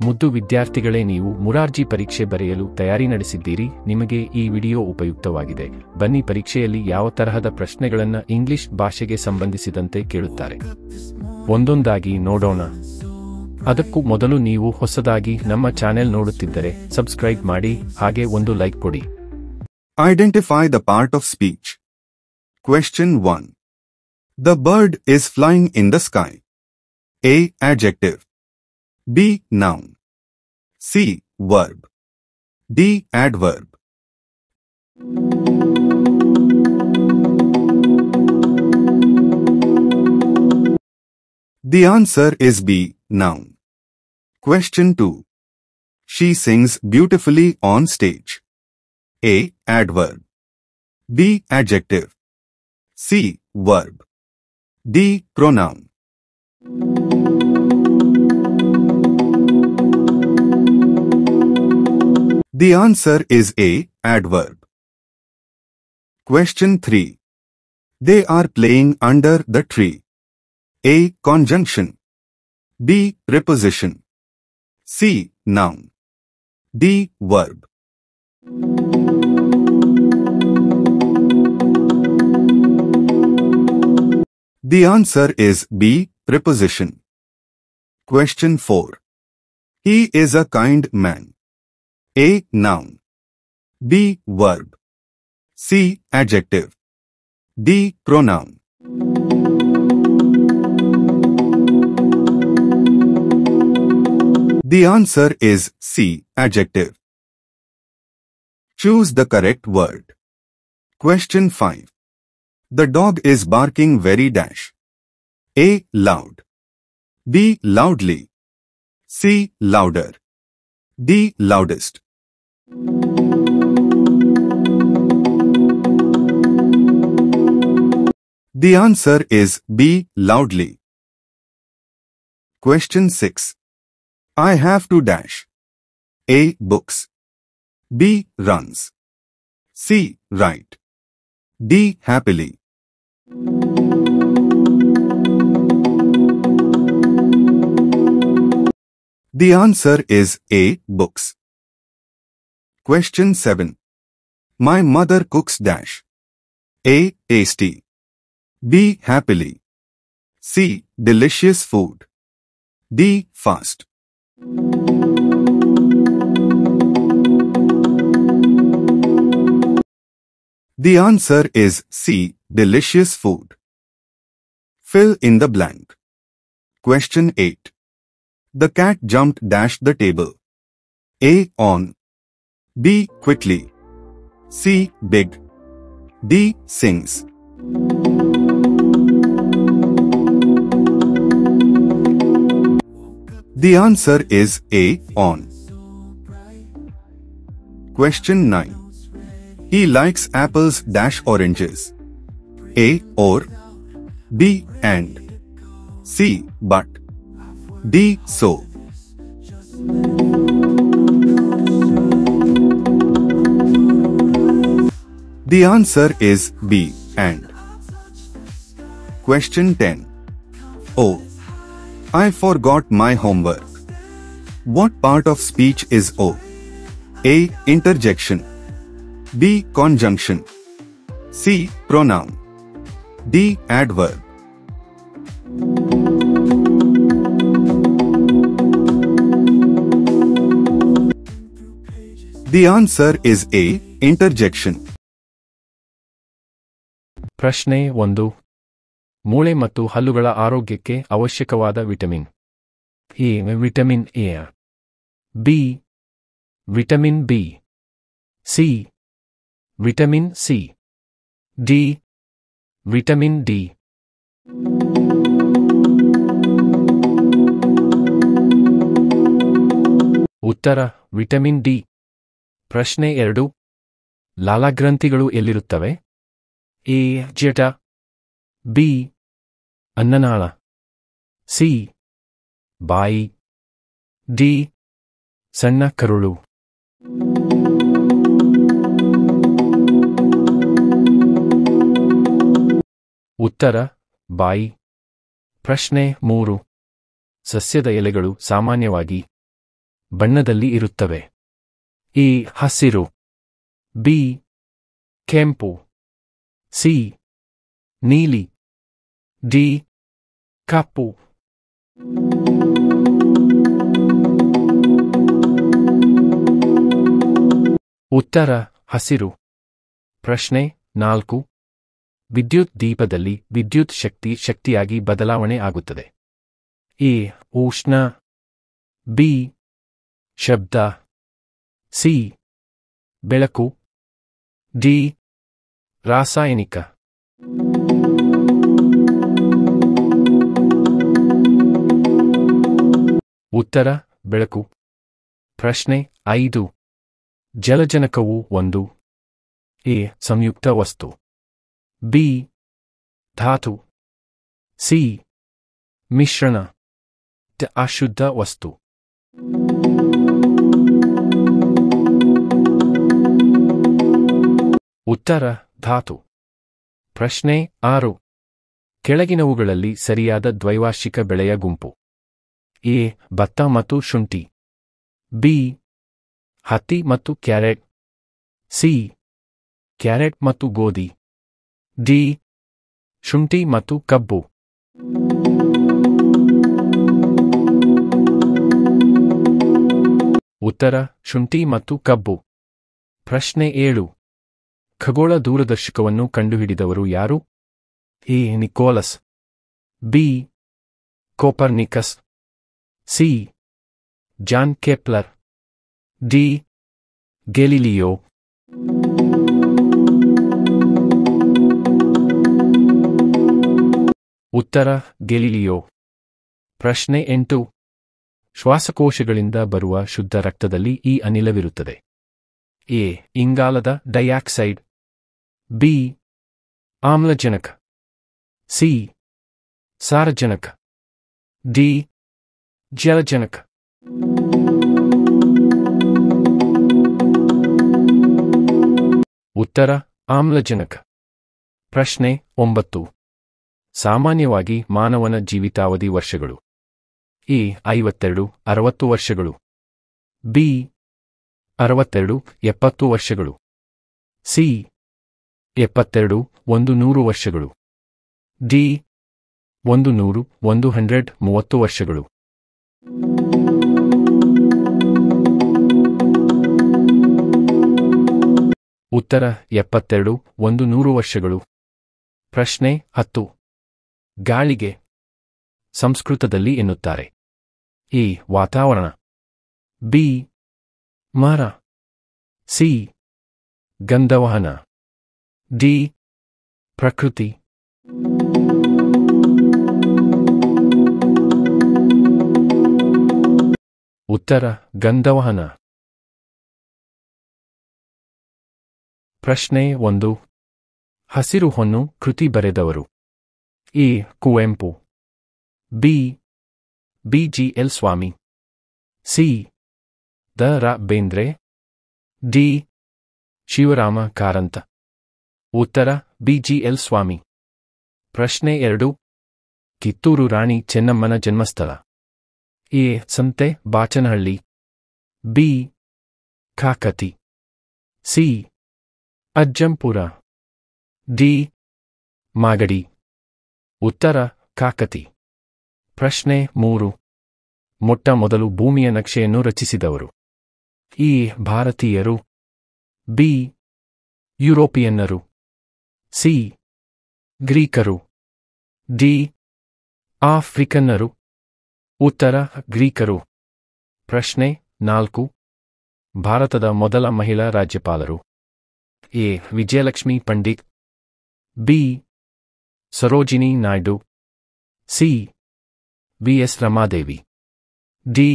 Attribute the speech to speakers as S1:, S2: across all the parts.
S1: ಮುದ್ದು ವಿದ್ಯಾರ್ಥಿಗಳೇ, ನೀವು ಮುರಾರ್ಜಿ ಪರೀಕ್ಷೆ ಬರೆಯಲು ತಯಾರಿ ನಡೆಸಿದ್ದೀರಿ. ನಿಮಗೆ ಈ ವಿಡಿಯೋ ಉಪಯುಕ್ತವಾಗಿದೆ. ಬನ್ನಿ, ಪರೀಕ್ಷೆಯಲ್ಲಿ ಯಾವ ತರಹದ ಪ್ರಶ್ನೆಗಳನ್ನು ಇಂಗ್ಲಿಷ್ ಭಾಷೆಗೆ ಸಂಬಂಧಿಸಿದಂತೆ ಕೇಳುತ್ತಾರೆ ಒಂದೊಂದಾಗಿ ನೋಡೋಣ. ಅದಕ್ಕೂ ಮೊದಲು ನೀವು ಹೊಸದಾಗಿ ನಮ್ಮ ಚಾನೆಲ್ ನೋಡುತ್ತಿದ್ದರೆ ಸಬ್ಸ್ಕ್ರೈಬ್ ಮಾಡಿ, ಹಾಗೆ ಒಂದು ಲೈಕ್ ಕೊಡಿ.
S2: Identify the part of speech. Question 1. The bird is flying in the sky. A. Adjective. B. Noun. C. Verb. D. Adverb. The answer is B. Noun. Question 2. She sings beautifully on stage. A. Adverb. B. Adjective. C. Verb. D. Pronoun. The answer is A. Adverb. Question 3. They are playing under the tree. A. Conjunction. B. Preposition. C. Noun. D. Verb. The answer is B. Preposition. Question 4. He is a kind man. A. Noun. B. Verb. C. Adjective. D. Pronoun. The answer is C. Adjective. Choose the correct word. Question 5. The dog is barking very dash. A. Loud. B. Loudly. C. Louder. D. Loudest. The answer is B. Loudly. Question 6. I have to dash. A. Books. B. Runs. C. Write. D. Happily. The answer is A. Books. Question 7. My mother cooks dash. A. Tasty. B. Happily. C. Delicious food. D. Fast. The answer is C. Delicious food. Fill in the blank. Question 8. The cat jumped dash the table. A. On. B. Quickly. C. Big. D. Sings. The answer is A. On. Question 9. He likes apples dash oranges. A. Or. B. And. C. But. D. So. The answer is B. And. Question 10. O. I forgot my homework. What part of speech is O? A. Interjection. B. Conjunction. C. Pronoun. D. Adverb. The answer is A. Interjection.
S1: ಪ್ರಶ್ನೆ 1. ಮೂಳೆ ಮತ್ತು ಹಲ್ಲುಗಳ ಆರೋಗ್ಯಕ್ಕೆ ಅವಶ್ಯಕವಾದ vitamin. A. Vitamin A. B. Vitamin B. C. Vitamin C. D. Vitamin D. ಉತ್ತರ vitamin D. ಪ್ರಶ್ನೆ 2. ಲಾಲಾಗ್ರಂಥಿಗಳು ಎಲ್ಲಿರುತ್ತವೆ? A. ಜಠರ. B. ಅನ್ನನಾಳ. C. ಬಾಯಿ. D. ಸಣ್ಣ ಕರುಳು. ಉತ್ತರ ಬಾಯಿ. ಪ್ರಶ್ನೆ 3. ಸಸ್ಯದ ಎಲೆಗಳು ಸಾಮಾನ್ಯವಾಗಿ ಬಣ್ಣದಲ್ಲಿ ಇರುತ್ತವೆ. ಎ ಹಸಿರು, ಬಿ ಕೆಂಪು, ಸಿ ನೀಲಿ, ಡಿ ಕಪ್ಪು. ಉತ್ತರ ಹಸಿರು. ಪ್ರಶ್ನೆ 4. ವಿದ್ಯುತ್ ದೀಪದಲ್ಲಿ ವಿದ್ಯುತ್ ಶಕ್ತಿಯಾಗಿ ಬದಲಾವಣೆ ಆಗುತ್ತದೆ. ಎ ಉಷ್ಣ, ಬಿ ಶಬ್ದ, ಸಿ ಬೆಳಕು, ಡಿ ರಾಸಾಯನಿಕ. ಉತ್ತರ ಬೆಳಕು. ಪ್ರಶ್ನೆ 5. ಜಲಜನಕವು ಒಂದು ಎ ಸಂಯುಕ್ತ ವಸ್ತು, ಬಿ ಧಾತು, ಸಿ ಮಿಶ್ರಣ, ಡಿ ಅಶುದ್ಧ ವಸ್ತು. ಉತ್ತರ ಧಾತು. ಪ್ರಶ್ನೆ 6. ಕೆಳಗಿನವುಗಳಲ್ಲಿ ಸರಿಯಾದ ದ್ವೈವಾರ್ಷಿಕ ಬೆಳೆಯ ಗುಂಪು. ಎ ಭತ್ತ ಮತ್ತು ಶುಂಠಿ, ಬಿ ಹತ್ತಿ ಮತ್ತು ಕ್ಯಾರೆಟ್, ಸಿ ಕ್ಯಾರೆಟ್ ಮತ್ತು ಗೋಧಿ, ಡಿ ಶುಂಠಿ ಮತ್ತು ಕಬ್ಬು. ಉತ್ತರ ಶುಂಠಿ ಮತ್ತು ಕಬ್ಬು. ಪ್ರಶ್ನೆ 7. ಖಗೋಳ ದೂರದರ್ಶಕವನ್ನು ಕಂಡುಹಿಡಿದವರು ಯಾರು? A Nicholas, B Copernicus, C John Kepler, D Galileo. ಉತ್ತರ ಗೆಲಿಲಿಯೋ. ಪ್ರಶ್ನೆ 8. ಶ್ವಾಸಕೋಶಗಳಿಂದ ಬರುವ ಶುದ್ಧ ರಕ್ತದಲ್ಲಿ ಈ ಅನಿಲವಿರುತ್ತದೆ. ಎ ಇಂಗಾಲದ ಡೈಆಕ್ಸೈಡ್, ಬಿ ಆಮ್ಲಜನಕ, ಸಿ ಸಾರಜನಕ, ಡಿ ಜಲಜನಕ. ಉತ್ತರ ಆಮ್ಲಜನಕ. ಪ್ರಶ್ನೆ 9. ಸಾಮಾನ್ಯವಾಗಿ ಮಾನವನ ಜೀವಿತಾವಧಿ ವರ್ಷಗಳು. ಎ 52 60 ವರ್ಷಗಳು, ಬಿ 62 70 ವರ್ಷಗಳು, ಸಿ 72 100 ವರ್ಷಗಳು, ಡಿ 100 130 ವರ್ಷಗಳು. ಉತ್ತರ 72 100 ವರ್ಷಗಳು. ಪ್ರಶ್ನೆ 10. ಗಾಳಿಗೆ ಸಂಸ್ಕೃತದಲ್ಲಿ ಎನ್ನುತ್ತಾರೆ. ಎ ವಾತಾವರಣ, ಬಿ ಮರ, ಸಿ ಗಂಧವಹನ, ಡಿ ಪ್ರಕೃತಿ. ಉತ್ತರ ಗಂಧವಹನ. ಪ್ರಶ್ನೆ 1. ಹಸಿರು ಹೊನ್ನು ಕೃತಿ ಬರೆದವರು. A Kuvempu, B BGL. Swamy, C Da Ra Bendre, D Shivarama Karanth. ಉತ್ತರ ಬಿ.ಜಿ.ಎಲ್. ಸ್ವಾಮಿ. ಪ್ರಶ್ನೆ 2. ಕಿತ್ತೂರು ರಾಣಿ ಚೆನ್ನಮ್ಮನ ಜನ್ಮಸ್ಥಳ. A Sante Bachanahalli, B Kakati, C Ajjampura, D Magadi. ಉತ್ತರ ಕಾಕತಿ. ಪ್ರಶ್ನೆ 3. ಮೊಟ್ಟ ಮೊದಲು ಭೂಮಿಯ ನಕ್ಷೆಯನ್ನು ರಚಿಸಿದವರು. ಎ ಭಾರತೀಯರು, ಬಿ ಯುರೋಪಿಯನ್ನರು, ಸಿ ಗ್ರೀಕರು, ಡಿ ಆಫ್ರಿಕನ್ನರು. ಉತ್ತರ ಗ್ರೀಕರು. ಪ್ರಶ್ನೆ 4. ಭಾರತದ ಮೊದಲ ಮಹಿಳಾ ರಾಜ್ಯಪಾಲರು. A Vijayalakshmi Pandit, B Sarojini Naidu, C VS. Ramadevi, D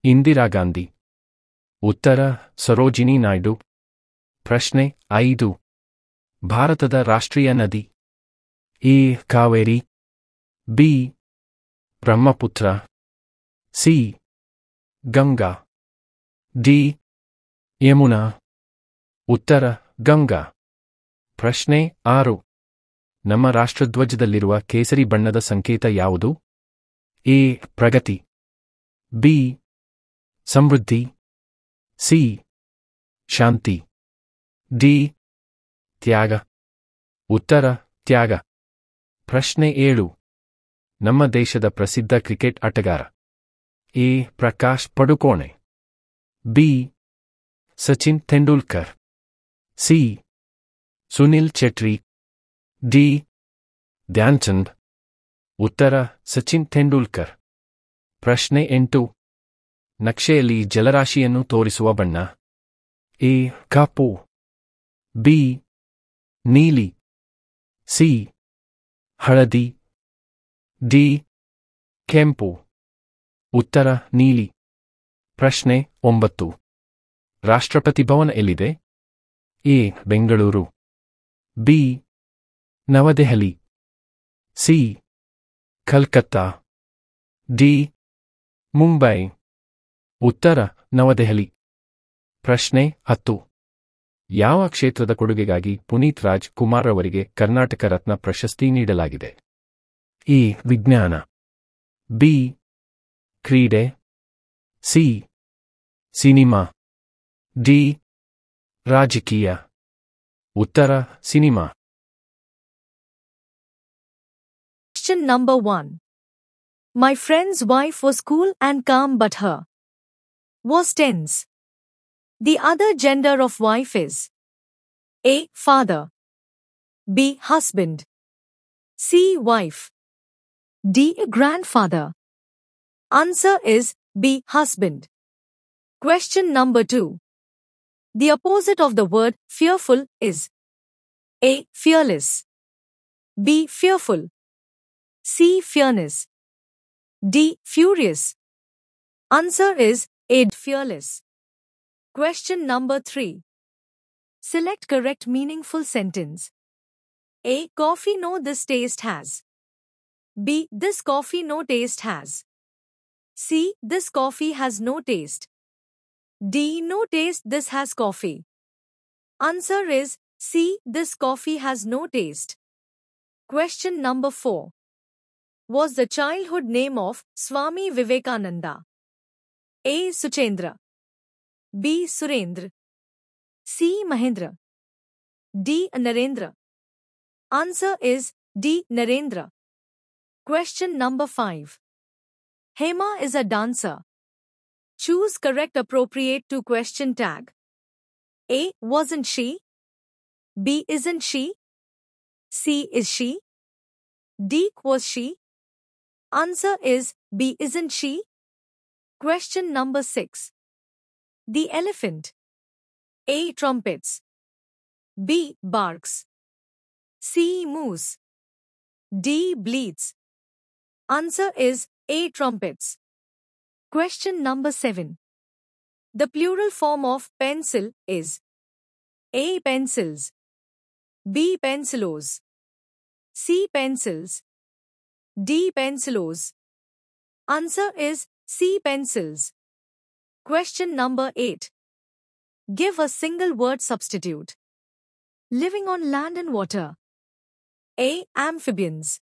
S1: Indira Gandhi. ಉತ್ತರ ಸರೋಜಿನಿ ನಾಯ್ಡು. ಪ್ರಶ್ನೆ 5. ಭಾರತದ ರಾಷ್ಟ್ರೀಯ ನದಿ. A Kaveri, B Brahmaputra, C Ganga, D Yamuna. ಉತ್ತರ ಗಂಗಾ. ಪ್ರಶ್ನೆ 6. ನಮ್ಮ ರಾಷ್ಟ್ರಧ್ವಜದಲ್ಲಿರುವ ಕೇಸರಿ ಬಣ್ಣದ ಸಂಕೇತ ಯಾವುದು? ಎ ಪ್ರಗತಿ, ಬಿ ಸಮೃದ್ಧಿ. ಸಿ. ಶಾಂತಿ. ಡಿ. ತ್ಯಾಗ. ಉತ್ತರ ತ್ಯಾಗ. ಪ್ರಶ್ನೆ 7. ನಮ್ಮ ದೇಶದ ಪ್ರಸಿದ್ಧ ಕ್ರಿಕೆಟ್ ಆಟಗಾರ. A. Prakash Padukone. B. Sachin Tendulkar. C. Sunil Chhetri. D. Dhyan Chand. ಉತ್ತರ ಸಚಿನ್ ತೆಂಡೂಲ್ಕರ್. ಪ್ರಶ್ನೆ 8. ನಕ್ಷೆಯಲ್ಲಿ ಜಲರಾಶಿಯನ್ನು ತೋರಿಸುವ ಬಣ್ಣ. ಎ. ಕಪ್ಪು. ಬಿ. ನೀಲಿ. ಸಿ. ಹಳದಿ. ಡಿ. ಕೆಂಪು. ಉತ್ತರ ನೀಲಿ. ಪ್ರಶ್ನೆ 9. ರಾಷ್ಟ್ರಪತಿ ಭವನ ಎಲ್ಲಿದೆ? A. Bengaluru. B. New Delhi. C. Calcutta. D. Mumbai. ಉತ್ತರ ನವದೆಹಲಿ. ಪ್ರಶ್ನೆ 10. ಯಾವ ಕ್ಷೇತ್ರದ ಕೊಡುಗೆಗಾಗಿ ಪುನೀತ್ ರಾಜ್ ಕುಮಾರ್ ಅವರಿಗೆ ಕರ್ನಾಟಕ ರತ್ನ ಪ್ರಶಸ್ತಿ ನೀಡಲಾಗಿದೆ? ಎ. ವಿಜ್ಞಾನ. ಬಿ. ಕ್ರೀಡೆ. ಸಿ. ಸಿನಿಮಾ. ಡಿ. ರಾಜಕೀಯ. ಉತ್ತರ cinema.
S3: Question number 1. My friend's wife was cool and calm, but her was tense. The other gender of wife is A. Father. B. Husband. C. Wife. D. Grandfather. Answer is B. Husband. Question number 2. The opposite of the word fearful is A. Fearless. B. Fearful. C. Fearness. D. Furious. Answer is A. Fearless. Question number 3. Select correct meaningful sentence. A. Coffee no this taste has. B. This coffee no taste has. C. This coffee has no taste. D. No taste this has coffee. Answer is C. This coffee has no taste. Question number 4. Was the childhood name of Swami Vivekananda? A. Suchendra. B. Surendra. C. Mahendra. D. Narendra. Answer is D. Narendra. Question number 5. Hema is a dancer. Choose correct appropriate to question tag. A. Wasn't she? B. Isn't she? C. Is she? D. Was she? Answer is B. Isn't she? Question number 6. The elephant. A. Trumpets. B. Barks. C. Moose. D. Bleats. Answer is A. Trumpets. Question number 7. The plural form of pencil is A. Pencils. B. Pencilos. C. Pencils. D. Pencilos. Answer is C. Pencils. Question number 8. Give a single word substitute. Living on land and water. A. Amphibians.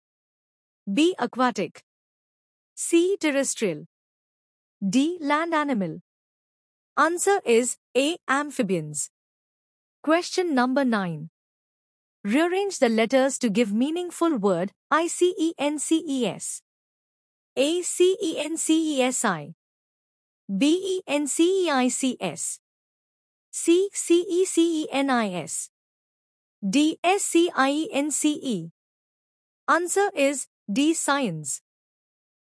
S3: B. Aquatic. C. Terrestrial. D. Land animal. Answer is A. Amphibians. Question number 9. Rearrange the letters to give meaningful word ICENCES. A. CENCESI. B. ENCEICS. C. CECENIS. D. SCIENCE. Answer is D. Science.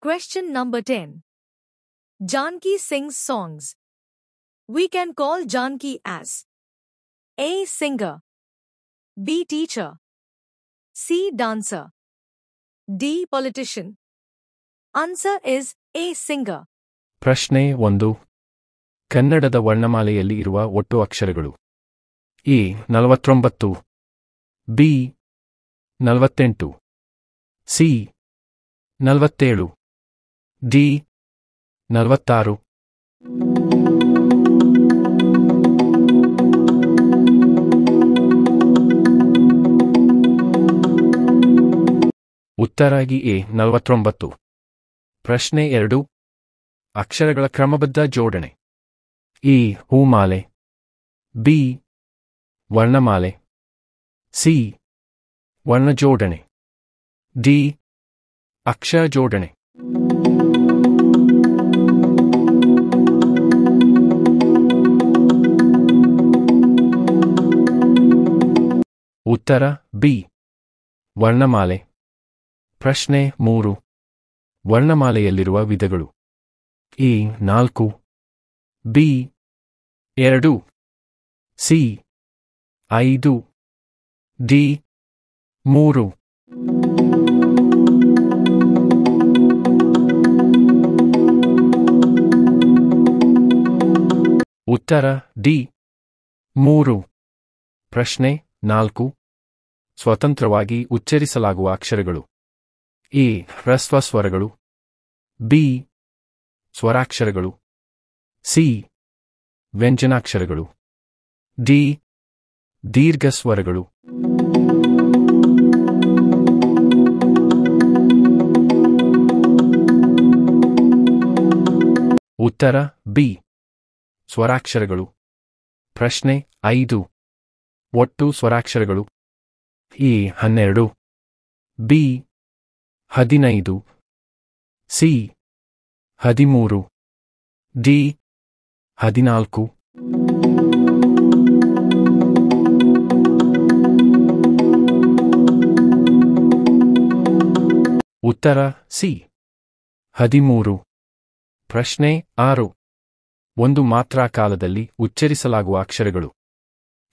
S3: Question number 10. Janki sings songs. We can call Janki as A. Singer. B. Teacher. C. Dancer. D. Politician. Answer is A. Singer.
S1: ಪ್ರಶ್ನೆ 1. ಕನ್ನಡದ ವರ್ಣಮಾಲೆಯಲ್ಲಿ ಇರುವ ಒಟ್ಟು ಅಕ್ಷರಗಳು. A. 49. B. 48. C. 47. D. 46. ಉತ್ತರಾಗಿ A. 49. ಪ್ರಶ್ನೆ 2. ಅಕ್ಷರಗಳ ಕ್ರಮಬದ್ಧ ಜೋಡಣೆ. ಎ. ಹೂಮಾಲೆ. ಬಿ. ವರ್ಣಮಾಲೆ. ಸಿ. ವರ್ಣ ಜೋಡಣೆ. ಡಿ. ಅಕ್ಷರ ಜೋಡಣೆ. ಉತ್ತರ ಬಿ. ವರ್ಣಮಾಲೆ. ಪ್ರಶ್ನೆ 3. ವರ್ಣಮಾಲೆಯಲ್ಲಿರುವ ವಿಧಗಳು. ಎ. 4. ಬಿ. 2. ಸಿ. 5. ಡಿ. 3. ಉತ್ತರ ಡಿ. 3. ಪ್ರಶ್ನೆ 4. ಸ್ವತಂತ್ರವಾಗಿ ಉಚ್ಚರಿಸಲಾಗುವ ಅಕ್ಷರಗಳು. ಎ. ಹ್ರಸ್ವ ಸ್ವರಗಳು. ಬಿ. ಸ್ವರಾಕ್ಷರಗಳು. ಸಿ. ವ್ಯಂಜನಾಕ್ಷರಗಳು. ಡಿ. ದೀರ್ಘ ಸ್ವರಗಳು. ಉತ್ತರ ಬಿ. ಸ್ವರಾಕ್ಷರಗಳು. ಪ್ರಶ್ನೆ 5. ಒಟ್ಟು ಸ್ವರಾಕ್ಷರಗಳು. ಎ. 12. ಬಿ. 15. ಸಿ. 13. ಡಿ. 14. ಉತ್ತರ ಸಿ. 13. ಪ್ರಶ್ನೆ 6. ಒಂದು ಮಾತ್ರಾ ಕಾಲದಲ್ಲಿ ಉಚ್ಚರಿಸಲಾಗುವ ಅಕ್ಷರಗಳು.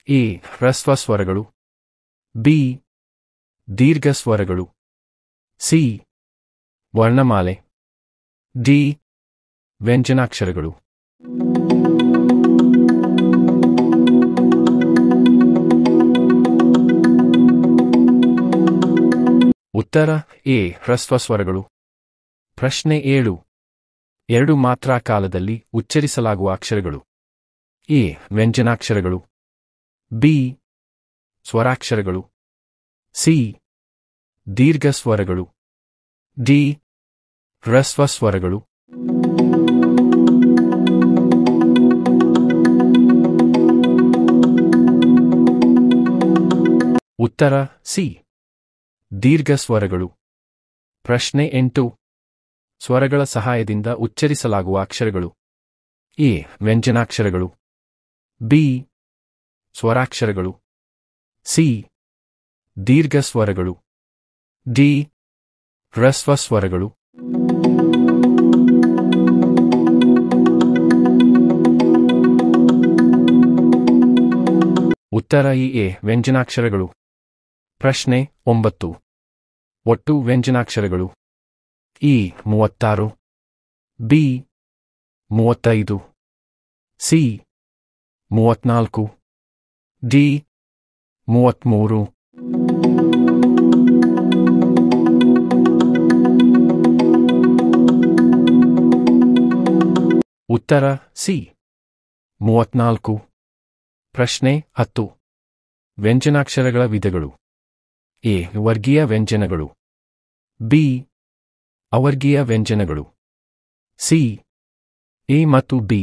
S1: ಎ. ಹ್ರಸ್ವ ಸ್ವರಗಳು. ಬಿ. ದೀರ್ಘ ಸ್ವರಗಳು. ಸಿ. ವರ್ಣಮಾಲೆ. ಡಿ. ವ್ಯಂಜನಾಕ್ಷರಗಳು. ಉತ್ತರ ಎ. ಹ್ರಸ್ವ ಸ್ವರಗಳು. ಪ್ರಶ್ನೆ 7. ಎರಡು ಮಾತ್ರಾ ಕಾಲದಲ್ಲಿ ಉಚ್ಚರಿಸಲಾಗುವ ಅಕ್ಷರಗಳು. ಎ. ವ್ಯಂಜನಾಕ್ಷರಗಳು. ಬಿ. ಸ್ವರಾಕ್ಷರಗಳು. ಸಿ. ದೀರ್ಘ ಸ್ವರಗಳು. ಡಿ. ಹ್ರಸ್ವ ಸ್ವರಗಳು. ಉತ್ತರ ಸಿ. ದೀರ್ಘ ಸ್ವರಗಳು. ಪ್ರಶ್ನೆ 8. ಸ್ವರಗಳ ಸಹಾಯದಿಂದ ಉಚ್ಚರಿಸಲಾಗುವ ಅಕ್ಷರಗಳು. ಎ. ವ್ಯಂಜನಾಕ್ಷರಗಳು. ಬಿ. ಸ್ವರಾಕ್ಷರಗಳು. ಸಿ. ದೀರ್ಘ ಸ್ವರಗಳು. ಡಿ. ಹ್ರಸ್ವ ಸ್ವರಗಳು. ಉತ್ತರ ಎ. ವ್ಯಂಜನಾಕ್ಷರಗಳು. ಪ್ರಶ್ನೆ 9. ಒಟ್ಟು ವ್ಯಂಜನಾಕ್ಷರಗಳು. ಎ. 36. ಬಿ. 35. ಸಿ. 34. ಡಿ. 33. ಉತ್ತರ ಸಿ. 34. ಪ್ರಶ್ನೆ 10. ವ್ಯಂಜನಾಕ್ಷರಗಳ ವಿಧಗಳು. ಎ. ವರ್ಗೀಯ ವ್ಯಂಜನಗಳು. ಬಿ. ಅವರ್ಗೀಯ ವ್ಯಂಜನಗಳು. ಸಿ. ಎ ಮತ್ತು ಬಿ.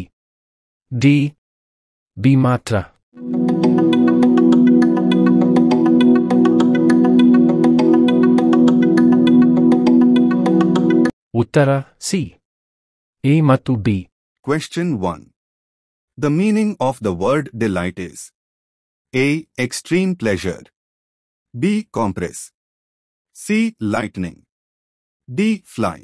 S1: ಡಿ. ಬಿ ಮಾತ್ರ. ಉತ್ತರ ಸಿ. ಎ ಮತ್ತು B.
S2: Question 1. The meaning of the word delight is: A. Extreme pleasure. B. Compress. C. Lightning. D. Fly.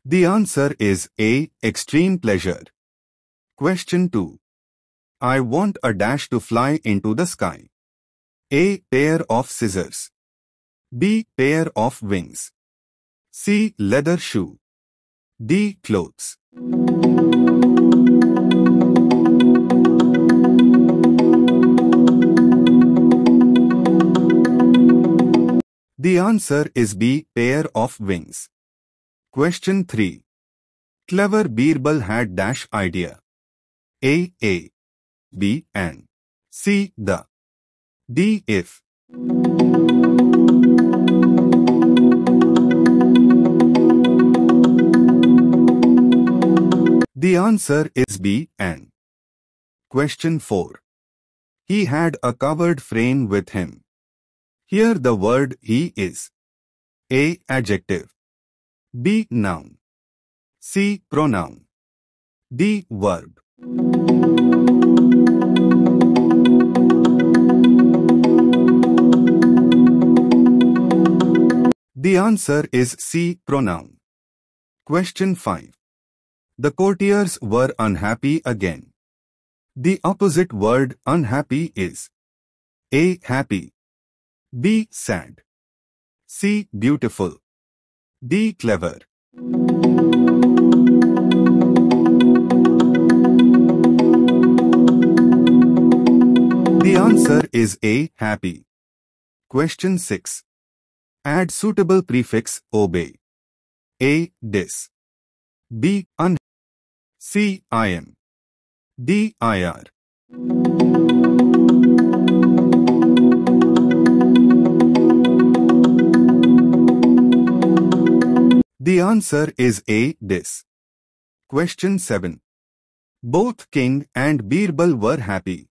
S2: The answer is A. Extreme pleasure. Question 2. I want a dash to fly into the sky. A. Pair of scissors. B. Pair of wings. C. Leather shoe. D. Clothes. The answer is B. Pair of wings. Question 3. Clever Birbal had dash idea. A. B. And C. The. D. If. The answer is B. An. Question 4. He had a covered frame with him. Here the word he is A. Adjective, B. Noun, C. Pronoun, D. Verb. The answer is C. Pronoun. Question 5. The courtiers were unhappy again. The opposite word unhappy is A. Happy, B. Sad, C. Beautiful, D. Clever. The answer is A. Happy. Question 6. Add suitable prefix obey. A. Dis, B. Un, C. Im, D. Ir. The answer is A. Dis. Question 7. Both King and Birbal were happy.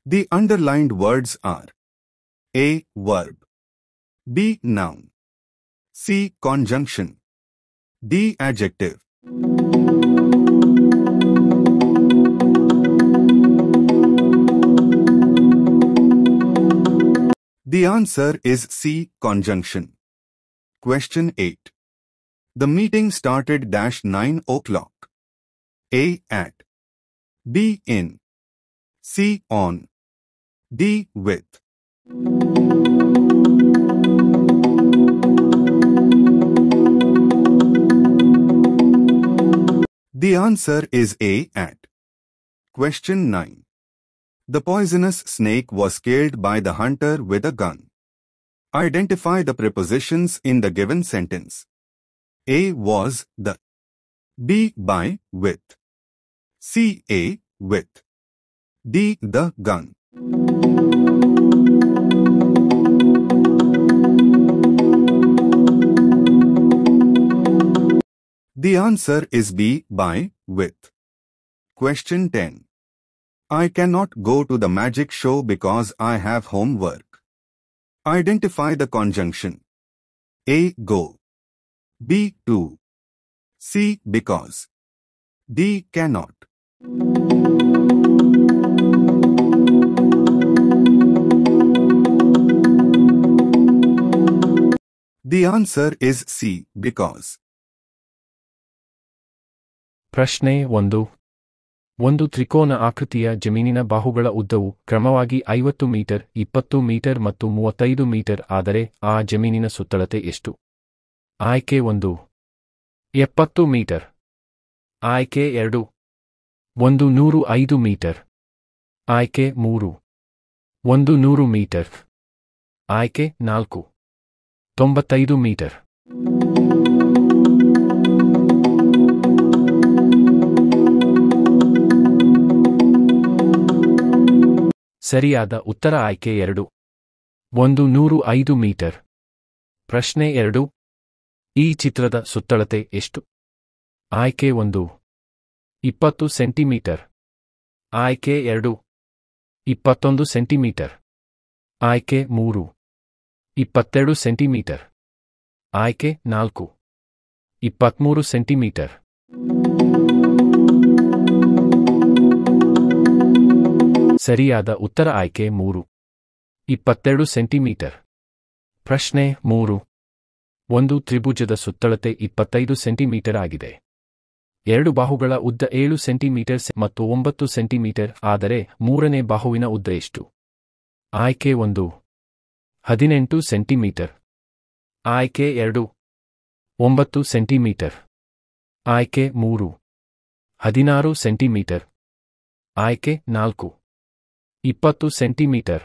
S2: The underlined words are A. Verb, B. Noun, C. Conjunction, D. Adjective. The answer is C. Conjunction. Question 8. The meeting started -9 o'clock. A. At, B. In, C. On, D. With. The answer is A. At. Question 9. The poisonous snake was killed by the hunter with a gun. Identify the prepositions in the given sentence. A. Was, the, B. By, with, C. A. With, D. The gun. The answer is B. By, with. Question 10. I cannot go to the magic show because I have homework. Identify the conjunction. A. Go, B. To, C. Because, D. Cannot. The answer is C. Because.
S1: ಪ್ರಶ್ನೆ 1. ಒಂದು ತ್ರಿಕೋನ ಆಕೃತಿಯ ಜಮೀನಿನ ಬಾಹುಗಳ ಉದ್ದವು ಕ್ರಮವಾಗಿ 50 metre, 20 metre ಮತ್ತು 35 metre ಆದರೆ ಆ ಜಮೀನಿನ ಸುತ್ತಳತೆ ಎಷ್ಟು? ಆಯ್ಕೆ 1 70 ಮೀಟರ್. ಆಯ್ಕೆ 2 105 ಮೀಟರ್. ಆಯ್ಕೆ 3 100 ಮೀಟರ್. ಆಯ್ಕೆ 4 95 ಮೀಟರ್. ಸರಿಯಾದ ಉತ್ತರ ಆಯ್ಕೆ 2 105 ಮೀಟರ್. ಪ್ರಶ್ನೆ 2. ಈ ಚಿತ್ರದ ಸುತ್ತಳತೆ ಎಷ್ಟು? ಆಯ್ಕೆ 1 20 ಸೆಂಟಿಮೀಟರ್. ಆಯ್ಕೆ 2 21 ಸೆಂಟಿಮೀಟರ್. ಆಯ್ಕೆ 3 22 ಸೆಂಟಿಮೀಟರ್. ಆಯ್ಕೆ 4 23 ಸೆಂಟಿಮೀಟರ್. ಸರಿಯಾದ ಉತ್ತರ ಆಯ್ಕೆ 3 22 ಸೆಂಟಿಮೀಟರ್. ಪ್ರಶ್ನೆ 3. ಒಂದು ತ್ರಿಭುಜದ ಸುತ್ತಳತೆ 25 ಸೆಂಟಿಮೀಟರ್ ಆಗಿದೆ. ಎರಡು ಬಾಹುಗಳ ಉದ್ದ 7 ಸೆಂಟಿಮೀಟರ್ ಮತ್ತು 9 ಸೆಂಟಿಮೀಟರ್ ಆದರೆ ಮೂರನೇ ಬಾಹುವಿನ ಉದ್ದ ಎಷ್ಟು? ಆಯ್ಕೆ 1 18 ಸೆಂಟಿಮೀಟರ್. ಆಯ್ಕೆ 2 9 ಸೆಂಟಿಮೀಟರ್. ಆಯ್ಕೆ 3 16 ಸೆಂಟಿಮೀಟರ್. ಆಯ್ಕೆ 4 20 ಸೆಂಟಿಮೀಟರ್.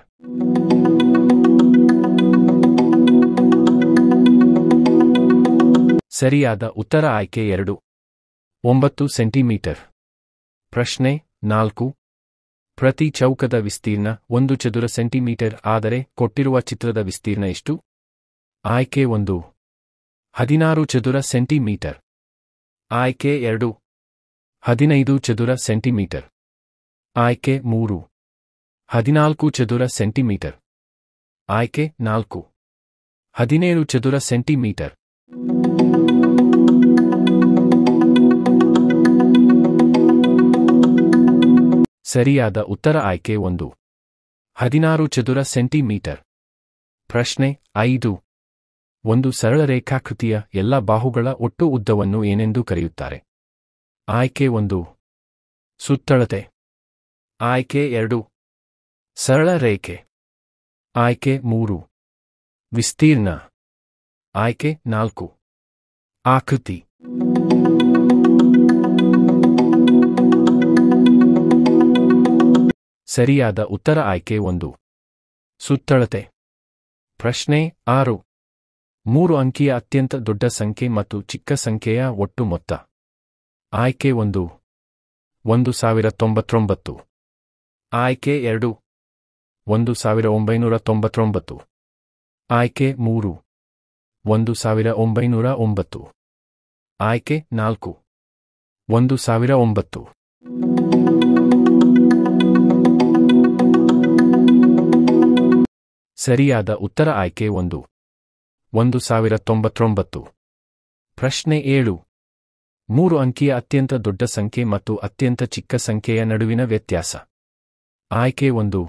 S1: ಸರಿಯಾದ ಉತ್ತರ ಆಯ್ಕೆ 2 9 ಸೆಂಟಿಮೀಟರ್. ಪ್ರಶ್ನೆ 4. ಪ್ರತಿ ಚೌಕದ ವಿಸ್ತೀರ್ಣ 1 ಚದುರ ಸೆಂಟಿಮೀಟರ್ ಆದರೆ ಕೊಟ್ಟಿರುವ ಚಿತ್ರದ ವಿಸ್ತೀರ್ಣ ಎಷ್ಟು? ಆಯ್ಕೆ 1 16 ಚದುರ ಸೆಂಟಿಮೀಟರ್. ಆಯ್ಕೆ 2 15 ಚದುರ ಸೆಂಟಿಮೀಟರ್. ಆಯ್ಕೆ 3 14 ಚದುರ ಸೆಂಟಿಮೀಟರ್. ಆಯ್ಕೆ 4 17 ಚದುರ ಸೆಂಟಿಮೀಟರ್. ಸರಿಯಾದ ಉತ್ತರ ಆಯ್ಕೆ 1 16 ಚದುರ ಸೆಂಟಿಮೀಟರ್. ಪ್ರಶ್ನೆ 5. ಒಂದು ಸರಳ ರೇಖಾಕೃತಿಯ ಎಲ್ಲ ಬಾಹುಗಳ ಒಟ್ಟು ಉದ್ದವನ್ನು ಏನೆಂದು ಕರೆಯುತ್ತಾರೆ? ಆಯ್ಕೆ 1 ಸುತ್ತಳತೆ. ಆಯ್ಕೆ 2 ಸರಳ ರೇಖೆ. ಆಯ್ಕೆ 3 ವಿಸ್ತೀರ್ಣ. ಆಯ್ಕೆ 4 ಆಕೃತಿ. ಸರಿಯಾದ ಉತ್ತರ ಆಯ್ಕೆ 1 ಸುತ್ತಳತೆ. ಪ್ರಶ್ನೆ 6. 3 ಅಂಕಿಯ ಅತ್ಯಂತ ದೊಡ್ಡ ಸಂಖ್ಯೆ ಮತ್ತು ಚಿಕ್ಕ ಸಂಖ್ಯೆಯ ಒಟ್ಟು ಮೊತ್ತ. ಆಯ್ಕೆ 1 1099. ಆಯ್ಕೆ 2 1999. ಆಯ್ಕೆ 3 1909. ಆಯ್ಕೆ 4 1009. ಸರಿಯಾದ ಉತ್ತರ ಆಯ್ಕೆ 1 1099. ಪ್ರಶ್ನೆ 7. 3 ಅಂಕಿಯ ಅತ್ಯಂತ ದೊಡ್ಡ ಸಂಖ್ಯೆ ಮತ್ತು ಅತ್ಯಂತ ಚಿಕ್ಕ ಸಂಖ್ಯೆಯ ನಡುವಿನ ವ್ಯತ್ಯಾಸ. ಆಯ್ಕೆ 1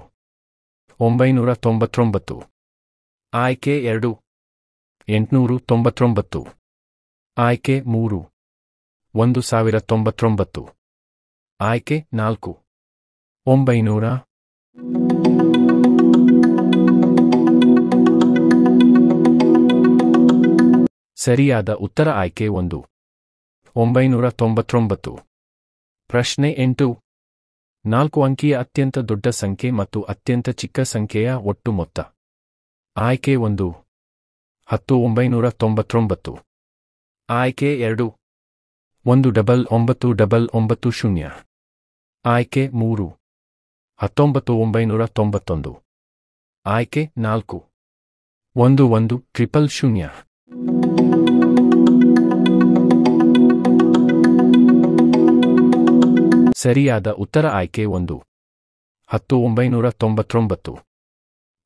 S1: 999. ಆಯ್ಕೆ 2 899. ಆಯ್ಕೆ 3 1099. ಆಯ್ಕೆ 4 900. ಸರಿಯಾದ ಉತ್ತರ ಆಯ್ಕೆ 1 999. ಪ್ರಶ್ನೆ 8. 4 ಅಂಕಿಯ ಅತ್ಯಂತ ದೊಡ್ಡ ಸಂಖ್ಯೆ ಮತ್ತು ಅತ್ಯಂತ ಚಿಕ್ಕ ಸಂಖ್ಯೆಯ ಒಟ್ಟು ಮೊತ್ತ. ಆಯ್ಕೆ 1 10999. ಆಯ್ಕೆ 2 199990. ಆಯ್ಕೆ 3 19991. ಆಯ್ಕೆ 4 11000. ಸರಿಯಾದ ಉತ್ತರ ಆಯ್ಕೆ 1 10999.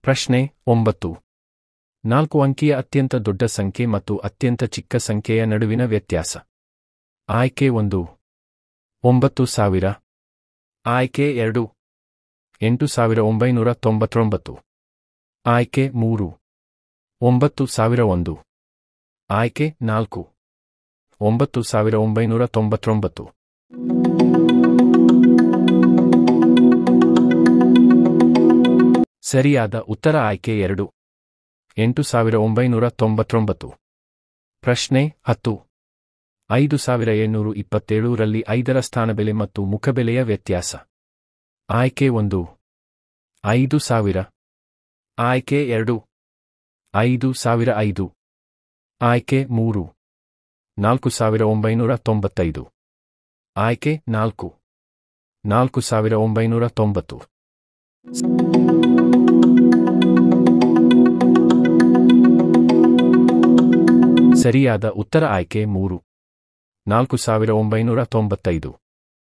S1: ಪ್ರಶ್ನೆ 9. 4 ಅಂಕಿಯ ಅತ್ಯಂತ ದೊಡ್ಡ ಸಂಖ್ಯೆ ಮತ್ತು ಅತ್ಯಂತ ಚಿಕ್ಕ ಸಂಖ್ಯೆಯ ನಡುವಿನ ವ್ಯತ್ಯಾಸ. ಆಯ್ಕೆ 1 9000. ಆಯ್ಕೆ 2 8999. ಆಯ್ಕೆ 3 9001. ಆಯ್ಕೆ 4 9999. ಸರಿಯಾದ ಉತ್ತರ ಆಯ್ಕೆ 2 8999. ಪ್ರಶ್ನೆ 10. 5727 ರಲ್ಲಿ 5ರ ಸ್ಥಾನಬೆಲೆ ಮತ್ತು ಮುಖಬೆಲೆಯ ವ್ಯತ್ಯಾಸ. ಆಯ್ಕೆ 1 5000. ಆಯ್ಕೆ 2 5005. ಆಯ್ಕೆ 3 4995. ಆಯ್ಕೆ 4 4990. ಸರಿಯಾದ ಉತ್ತರ ಆಯ್ಕೆ 3 4995.